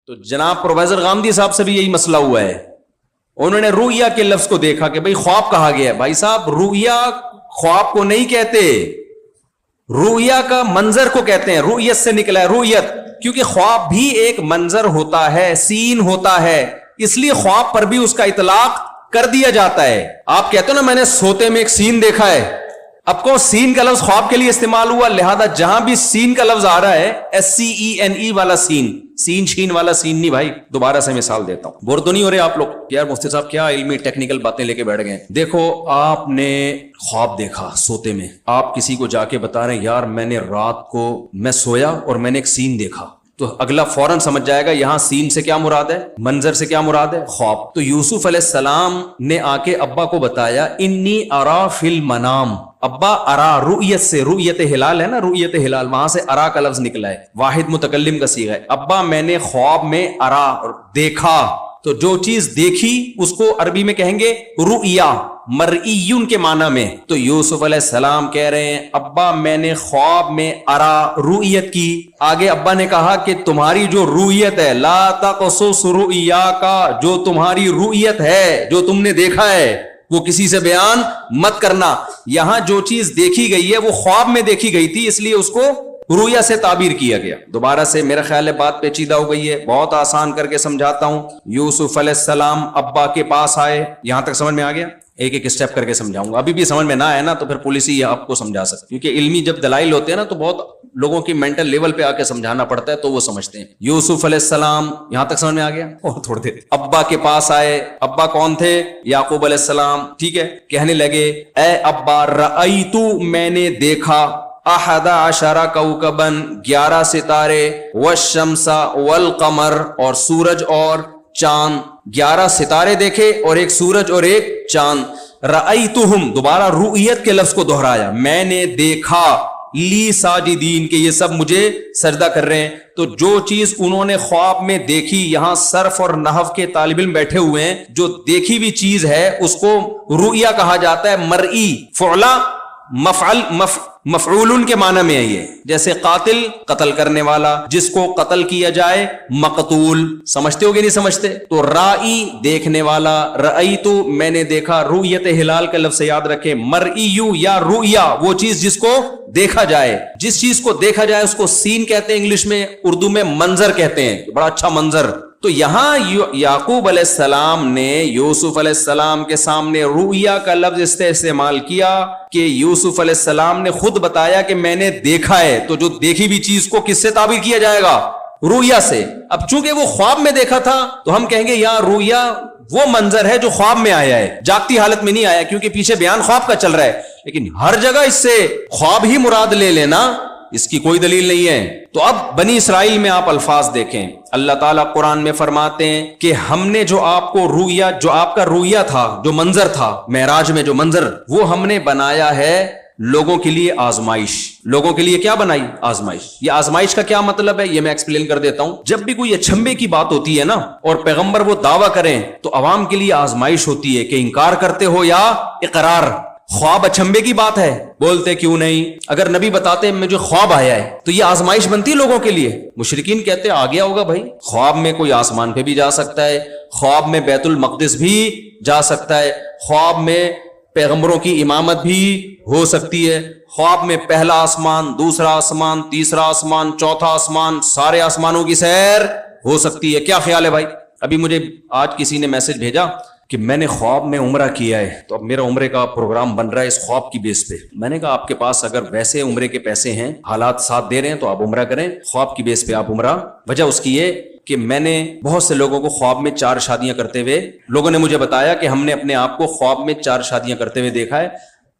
تو جناب پروفیسر غامدی صاحب سے بھی یہی مسئلہ ہوا ہے, انہوں نے رؤیا کے لفظ کو دیکھا کہ بھئی خواب کہا گیا ہے. بھائی صاحب رؤیا خواب کو نہیں کہتے, رؤیا کا منظر کو کہتے ہیں, رؤیت سے نکلا ہے رؤیت, کیونکہ خواب بھی ایک منظر ہوتا ہے, سین ہوتا ہے, اس لیے خواب پر بھی اس کا اطلاق کر دیا جاتا ہے. آپ کہتے ہو نا میں نے سوتے میں ایک سین دیکھا ہے, اب کو سین کا لفظ خواب کے لیے استعمال ہوا, لہذا جہاں بھی سین کا لفظ آ رہا ہے SCENE والا سین, سین شین والا سین نہیں بھائی. دوبارہ سے مثال دیتا ہوں, بور تو نہیں ہو رہے آپ لوگ یار مفتی صاحب کیا علمی ٹیکنیکل باتیں لے کے بیٹھ گئے. دیکھو آپ نے خواب دیکھا سوتے میں, آپ کسی کو جا کے بتا رہے ہیں یار میں نے رات کو میں سویا اور میں نے ایک سین دیکھا, تو اگلا فوراً سمجھ جائے گا یہاں سین سے کیا مراد ہے, منظر سے کیا مراد ہے, خواب. تو یوسف علیہ السلام نے آ کے ابا کو بتایا انی ارا فی المنام, ابا ارا رؤیت سے, رؤیت ہلال ہے نا, رؤیت ہلال وہاں سے ارا کا لفظ نکلا ہے, واحد متکلم کا صیغہ ہے. ابا میں نے خواب میں ارا دیکھا, تو جو چیز دیکھی اس کو عربی میں کہیں گے رؤیا, مرئیون کے معنی میں. تو یوسف علیہ السلام کہہ رہے ہیں ابا میں نے خواب میں ارا رؤیت کی. آگے ابا نے کہا کہ تمہاری جو رؤیت ہے لا تقصص رؤیاکا, جو تمہاری رؤیت ہے جو تم نے دیکھا ہے وہ کسی سے بیان مت کرنا. یہاں جو چیز دیکھی گئی ہے وہ خواب میں دیکھی گئی تھی, اس لیے اس کو رؤیا سے تعبیر کیا گیا. دوبارہ سے میرا خیال ہے بات پیچیدہ ہو گئی ہے, بہت آسان کر کے سمجھاتا ہوں. یوسف علیہ السلام ابا کے پاس آئے, یہاں تک سمجھ میں آ گیا؟ ایک ایک اسٹیپ کر کے سمجھاؤں گا, ابھی بھی سمجھ میں نہ آئے نا تو پھر پولیس ہی آپ کو سمجھا سکتے, کیونکہ علمی جب دلائل ہوتے ہیں نا تو بہت لوگوں کی مینٹل لیول پہ آ کے سمجھانا پڑتا ہے تو وہ سمجھتے ہیں. یوسف علیہ السلام, یہاں تک سمجھ میں آ گیا؟ اور تھوڑی دیر ابا کے پاس آئے. ابا کون تھے؟ یعقوب علیہ السلام. ٹھیک ہے, کہنے لگے اے ابا رأیتو, میں نے دیکھا, احد عشر کوكبا, 11 ستارے, والشمس والقمر, اور سورج اور چاند. 11 ستارے دیکھے اور ایک سورج اور ایک چاند. رأیتہم, دوبارہ رؤیت کے لفظ کو دہرایا, میں نے دیکھا, لی ساجدین, کہ یہ سب مجھے سجدہ کر رہے ہیں. تو جو چیز انہوں نے خواب میں دیکھی, یہاں صرف اور نحو کے طالب علم بیٹھے ہوئے ہیں, جو دیکھی ہوئی چیز ہے اس کو رؤیا کہا جاتا ہے. مرئی فعلا مفعول کے معنی میں ہے یہ, جیسے قاتل قتل کرنے والا, جس کو قتل کیا جائے مقتول. سمجھتے ہو گے نہیں سمجھتے؟ تو رائی دیکھنے والا, رأیتو میں نے دیکھا, رؤیت ہلال کا لفظ یاد رکھیں, مرئیو یا رؤیا وہ چیز جس کو دیکھا جائے. جس چیز کو دیکھا جائے اس کو سین کہتے ہیں انگلش میں, اردو میں منظر کہتے ہیں, بڑا اچھا منظر. تو یہاں یعقوب علیہ السلام نے یوسف علیہ السلام کے سامنے رؤیا کا لفظ استعمال کیا کہ یوسف علیہ السلام نے خود بتایا کہ میں نے دیکھا ہے. تو جو دیکھی ہوئی چیز کو کس سے تعبیر کیا جائے گا؟ رؤیا سے. اب چونکہ وہ خواب میں دیکھا تھا تو ہم کہیں گے یہاں رؤیا وہ منظر ہے جو خواب میں آیا ہے, جاگتی حالت میں نہیں آیا, کیونکہ پیچھے بیان خواب کا چل رہا ہے. لیکن ہر جگہ اس سے خواب ہی مراد لے لینا, اس کی کوئی دلیل نہیں ہے. تو اب بنی اسرائیل میں آپ الفاظ دیکھیں, اللہ تعالیٰ قرآن میں فرماتے ہیں کہ ہم نے جو آپ کو رؤیا, جو آپ کا رؤیا تھا, جو منظر تھا معراج میں, جو منظر, وہ ہم نے بنایا ہے لوگوں کے لیے آزمائش. لوگوں کے لیے کیا بنائی؟ آزمائش. یہ آزمائش کا کیا مطلب ہے یہ میں ایکسپلین کر دیتا ہوں. جب بھی کوئی اچھمبے کی بات ہوتی ہے نا اور پیغمبر وہ دعویٰ کریں تو عوام کے لیے آزمائش ہوتی ہے کہ انکار کرتے ہو یا اقرار. خواب اچھمبے کی بات ہے, بولتے کیوں نہیں؟ اگر نبی بتاتے مجھے خواب آیا ہے تو یہ آزمائش بنتی لوگوں کے لیے. مشرکین کہتے آ گیا ہوگا بھائی, خواب میں کوئی آسمان پہ بھی جا سکتا ہے, خواب میں بیت المقدس بھی جا سکتا ہے, خواب میں پیغمبروں کی امامت بھی ہو سکتی ہے, خواب میں پہلا آسمان, دوسرا آسمان, تیسرا آسمان, چوتھا آسمان, سارے آسمانوں کی سیر ہو سکتی ہے. کیا خیال ہے بھائی؟ ابھی مجھے آج کسی نے میسج بھیجا کہ میں نے خواب میں عمرہ کیا ہے, تو اب میرا عمرے کا پروگرام بن رہا ہے اس خواب کی بیس پہ. میں نے کہا آپ کے پاس اگر ویسے عمرے کے پیسے ہیں, حالات ساتھ دے رہے ہیں تو آپ عمرہ کریں, خواب کی بیس پہ آپ عمرہ. وجہ اس کی یہ کہ میں نے بہت سے لوگوں کو خواب میں 4 شادیاں کرتے ہوئے, لوگوں نے مجھے بتایا کہ ہم نے اپنے آپ کو خواب میں 4 شادیاں کرتے ہوئے دیکھا ہے.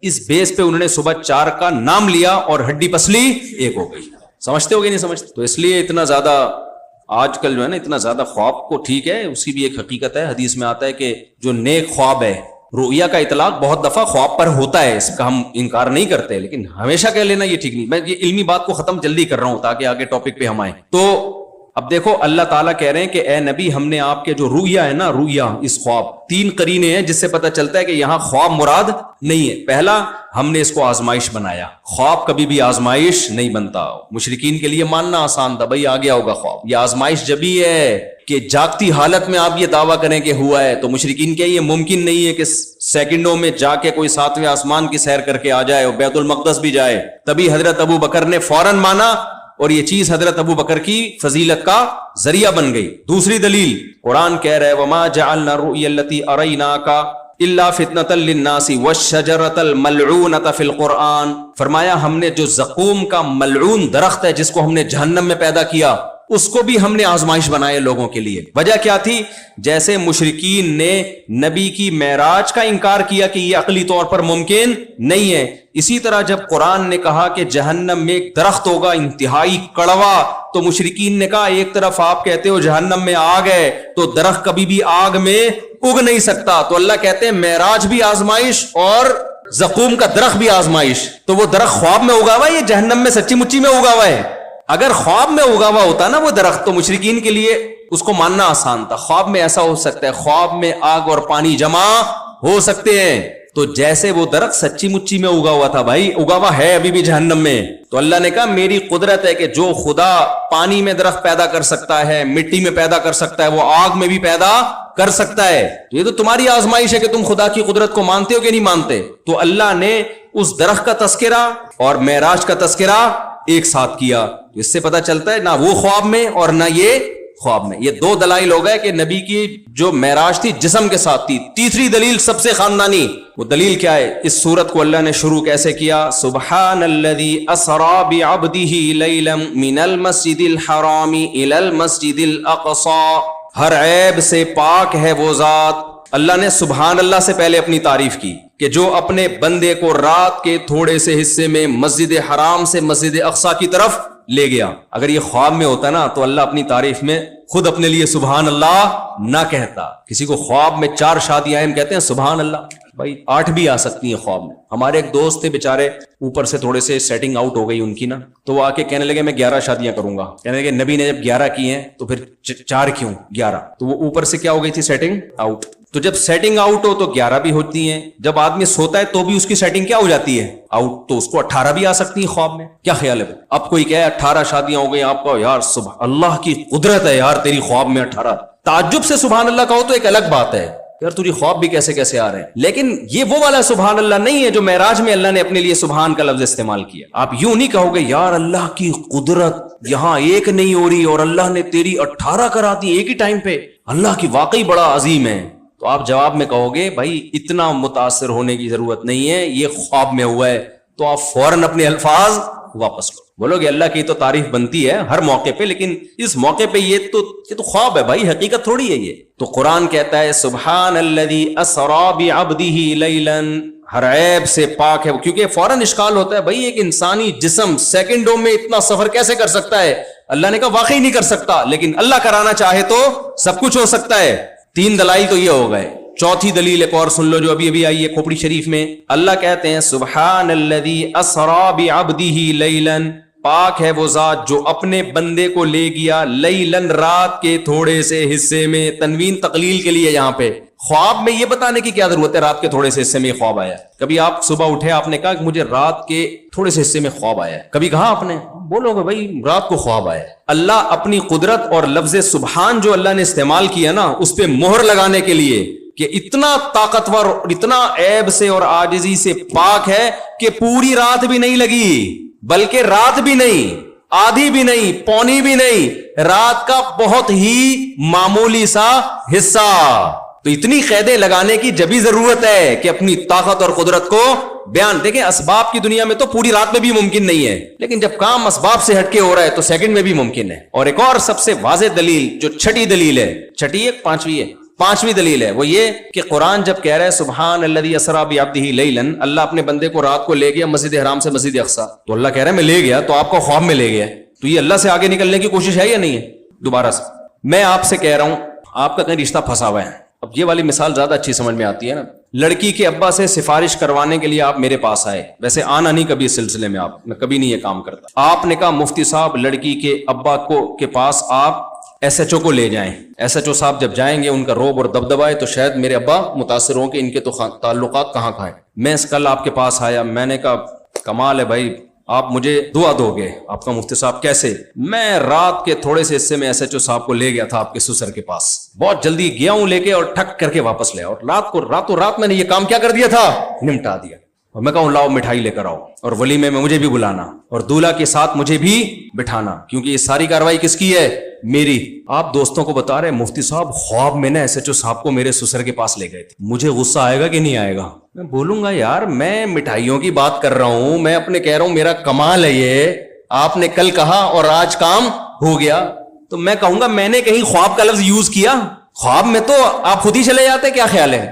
اس بیس پہ انہوں نے صبح 4 کا نام لیا اور ہڈی پسلی 1 ہو گئی. سمجھتے ہو گے نہیں سمجھتے؟ تو اس لیے اتنا زیادہ آج کل جو ہے نا اتنا زیادہ خواب کو, ٹھیک ہے اس کی بھی ایک حقیقت ہے, حدیث میں آتا ہے کہ جو نیک خواب ہے, رؤیا کا اطلاق بہت دفعہ خواب پر ہوتا ہے, اس کا ہم انکار نہیں کرتے, لیکن ہمیشہ کہہ لینا یہ ٹھیک نہیں. میں یہ علمی بات کو ختم جلدی کر رہا ہوں تاکہ آگے ٹاپک پہ ہم آئیں. تو اب دیکھو اللہ تعالیٰ کہہ رہے ہیں کہ اے نبی ہم نے آپ کے جو رؤیا ہے نا، رؤیا اس خواب، 3 قرینے ہیں جس سے پتہ چلتا ہے کہ یہاں خواب مراد نہیں ہے۔ پہلا، ہم نے اس کو آزمائش بنایا، خواب کبھی بھی آزمائش نہیں بنتا۔ مشرکین کے لیے ماننا آسان تھا، بھائی آ گیا ہوگا خواب، یہ آزمائش جب ہی ہے کہ جاگتی حالت میں آپ یہ دعویٰ کریں کہ ہوا ہے، تو مشرکین کے یہ ممکن نہیں ہے کہ سیکنڈوں میں جا کے کوئی 7ویں آسمان کی سیر کر کے آ جائے اور بیت المقدس بھی جائے۔ تبھی حضرت ابو بکر نے فوراً مانا اور یہ چیز حضرت ابو بکر کی فضیلت کا ذریعہ بن گئی۔ دوسری دلیل، قرآن کہہ رہا ہے وَمَا جَعَلْنَا الرُّؤْيَا الَّتِي أَرَيْنَاكَ إِلَّا فِتْنَةً لِلنَّاسِ وَالشَّجَرَةَ الْمَلْعُونَةَ فِي الْقُرْآنِ، فرمایا ہم نے جو زقوم کا ملعون درخت ہے جس کو ہم نے جہنم میں پیدا کیا، اس کو بھی ہم نے آزمائش بنائے لوگوں کے لیے۔ وجہ کیا تھی؟ جیسے مشرکین نے نبی کی معراج کا انکار کیا کہ یہ عقلی طور پر ممکن نہیں ہے، اسی طرح جب قرآن نے کہا کہ جہنم میں ایک درخت ہوگا انتہائی کڑوا، تو مشرکین نے کہا ایک طرف آپ کہتے ہو جہنم میں آگ ہے، تو درخت کبھی بھی آگ میں اگ نہیں سکتا، تو اللہ کہتے ہیں معراج بھی آزمائش اور زقوم کا درخت بھی آزمائش۔ تو وہ درخت خواب میں اگا ہوا ہے، یہ جہنم میں سچی مچی میں اگا ہوا ہے؟ اگر خواب میں اگا ہوا ہوتا نا وہ درخت، تو مشرکین کے لیے اس کو ماننا آسان تھا۔ خواب میں ایسا ہو سکتا ہے، خواب میں آگ اور پانی جمع ہو سکتے ہیں، تو جیسے وہ درخت سچی مچی میں اگا ہوا تھا، بھائی اگا ہوا ہے ابھی بھی جہنم میں، تو اللہ نے کہا میری قدرت ہے کہ جو خدا پانی میں درخت پیدا کر سکتا ہے، مٹی میں پیدا کر سکتا ہے، وہ آگ میں بھی پیدا کر سکتا ہے۔ یہ تو تمہاری آزمائش ہے کہ تم خدا کی قدرت کو مانتے ہو کہ نہیں مانتے۔ تو اللہ نے اس درخت کا تذکرہ اور معراج کا تذکرہ ایک ساتھ کیا، اس سے پتہ چلتا ہے نہ وہ خواب میں اور نہ یہ خواب میں۔ یہ 2 دلائل ہو گئے کہ نبی کی جو معراج تھی جسم کے ساتھ تھی۔ تیسری دلیل سب سے خاندانی، وہ دلیل کیا ہے؟ اس سورت کو اللہ نے شروع کیسے کیا؟ سبحان الذی اسری بعبدہ لیلا من المسجد الحرام الی المسجد الاقصی، ہر عیب سے پاک ہے وہ ذات۔ اللہ نے سبحان اللہ سے پہلے اپنی تعریف کی کہ جو اپنے بندے کو رات کے تھوڑے سے حصے میں مسجد حرام سے مسجد اقصی کی طرف لے گیا۔ اگر یہ خواب میں ہوتا نا تو اللہ اپنی تعریف میں خود اپنے لیے سبحان اللہ نہ کہتا۔ کسی کو خواب میں 4 شادیاں ہم کہتے ہیں سبحان اللہ، بھائی 8 بھی آ سکتی ہیں خواب میں۔ ہمارے ایک دوست تھے بیچارے، اوپر سے تھوڑے سے سیٹنگ آؤٹ ہو گئی ان کی نا، تو وہ آ کے کہنے لگے میں 11 شادیاں کروں گا۔ کہنے لگے نبی نے جب 11 کی ہیں تو پھر 4 کیوں 11؟ تو وہ اوپر سے کیا ہو گئی تھی؟ Setting out. تو جب سیٹنگ آؤٹ ہو تو 11 بھی ہوتی ہیں، جب آدمی سوتا ہے تو بھی اس کی سیٹنگ کیا ہو جاتی ہے؟ آؤٹ، تو اس کو 18 بھی آ سکتی ہیں خواب میں۔ کیا خیال ہے؟ اب کوئی کہے 18 شادیاں ہو گئی، آپ کو یار سبحان اللہ کی قدرت ہے یار تیری خواب میں 18، تعجب سے سبحان اللہ کہو تو ایک الگ بات ہے، یار تجھے خواب بھی کیسے کیسے آ رہے ہیں۔ لیکن یہ وہ والا سبحان اللہ نہیں ہے جو معراج میں اللہ نے اپنے لیے سبحان کا لفظ استعمال کیا۔ آپ یوں نہیں کہو گے یار اللہ کی قدرت یہاں ایک نہیں ہو رہی اور اللہ نے تیری 18 کرا دی ایک ہی ٹائم پہ، اللہ کی واقعی بڑا عظیم ہے۔ تو آپ جواب میں کہو گے بھائی اتنا متاثر ہونے کی ضرورت نہیں ہے، یہ خواب میں ہوا ہے، تو آپ فوراً اپنے الفاظ واپس لو۔ بولو گے اللہ کی تو تعریف بنتی ہے ہر موقع پہ، لیکن اس موقع پہ یہ تو خواب ہے بھائی، حقیقت تھوڑی ہے یہ۔ تو قرآن کہتا ہے سبحان الذی اسری بعبدہ لیلا، ہر عیب سے پاک ہے، کیونکہ فوراً اشکال ہوتا ہے بھائی ایک انسانی جسم سیکنڈوں میں اتنا سفر کیسے کر سکتا ہے؟ اللہ نے کہا واقعی نہیں کر سکتا، لیکن اللہ کرانا چاہے تو سب کچھ ہو سکتا ہے۔ 3 دلائل تو یہ ہو گئے۔ چوتھی دلیل ایک اور سن لو جو ابھی ابھی آئی ہے کھوپڑی شریف میں۔ اللہ کہتے ہیں سبحان الذی اسری بعبدہ لیلا، پاک ہے وہ ذات جو اپنے بندے کو لے گیا لیلن، رات کے تھوڑے سے حصے میں۔ تنوین تقلیل کے لیے یہاں پہ، خواب میں یہ بتانے کی کیا ضرورت ہے رات کے تھوڑے سے حصے میں خواب آیا؟ کبھی آپ صبح اٹھے آپ نے کہا کہ مجھے رات کے تھوڑے سے حصے میں خواب آیا ہے، کبھی کہا آپ نے؟ بولو گے بھائی رات کو خواب آیا ہے۔ اللہ اپنی قدرت اور لفظ سبحان جو اللہ نے استعمال کیا نا اس پہ مہر لگانے کے لیے کہ اتنا طاقتور اور اتنا عیب سے اور عاجزی سے پاک ہے کہ پوری رات بھی نہیں لگی، بلکہ رات بھی نہیں، آدھی بھی نہیں، پونی بھی نہیں، رات کا بہت ہی معمولی سا حصہ۔ تو اتنی قیدیں لگانے کی جبھی ضرورت ہے کہ اپنی طاقت اور قدرت کو بیان۔ دیکھیں اسباب کی دنیا میں تو پوری رات میں بھی ممکن نہیں ہے، لیکن جب کام اسباب سے ہٹ کے ہو رہا ہے تو سیکنڈ میں بھی ممکن ہے۔ اور ایک اور سب سے واضح دلیل جو چھٹی دلیل ہے، چھٹی ہے پانچویں ہے، پانچویں دلیل ہے وہ یہ کہ قرآن جب کہہ رہا ہے سبحان الذی اسری بعبدہ لیلا، اللہ اپنے بندے کو رات کو لے گیا مسجد حرام سے مسجد اقصی، تو اللہ کہہ رہا ہے میں لے گیا، تو آپ کو خواب میں لے گیا، تو یہ اللہ سے آگے نکلنے کی کوشش ہے یا نہیں ہے؟ دوبارہ سے میں آپ سے کہہ رہا ہوں آپ کا کہیں رشتہ پھنسا ہوا ہے، اب یہ والی مثال زیادہ اچھی سمجھ میں آتی ہے نا، لڑکی کے ابا سے سفارش کروانے کے لیے آپ میرے پاس آئے, ویسے آنا نہیں کبھی اس سلسلے میں, میں کبھی نہیں یہ کام کرتا. آپ نے کہا مفتی صاحب لڑکی کے ابا کے پاس آپ ایس ایچ او کو لے جائیں. ایس ایچ او صاحب جب جائیں گے, ان کا روب اور دبدبا ہے تو شاید میرے ابا متاثر ہوں کہ ان کے تو تعلقات کہاں کھائیں. میں کل آپ کے پاس آیا, میں نے کہا کمال ہے بھائی, آپ مجھے دعا دو گے. آپ کا مفتی صاحب کیسے؟ میں رات کے تھوڑے سے حصے میں ایس ایچ او صاحب کو لے گیا تھا آپ کے سسر کے پاس, بہت جلدی گیا ہوں لے کے, اور ٹھک کر کے واپس لے, اور راتوں رات میں نے یہ کام کیا کر دیا تھا, نمٹا دیا. اور میں کہوں لاؤ مٹھائی لے کر آؤ, اور ولیمے میں مجھے بھی بلانا, اور دولہا کے ساتھ مجھے بھی بٹھانا, کیونکہ یہ ساری کاروائی کس کی ہے, میری. آپ دوستوں کو بتا رہے مفتی صاحب خواب میں نے ایس ایچ او صاحب کو میرے سسر کے پاس لے گئے تھے. مجھے غصہ آئے گا کہ نہیں آئے گا؟ میں بولوں گا یار میں مٹھائیوں کی بات کر رہا ہوں, میں اپنے کہہ رہا ہوں میرا کمال ہے یہ, آپ نے کل کہا اور آج کام ہو گیا. تو میں کہوں گا میں نے کہیں خواب کا لفظ یوز کیا؟ خواب میں تو آپ خود ہی چلے جاتے, کیا خیال ہے؟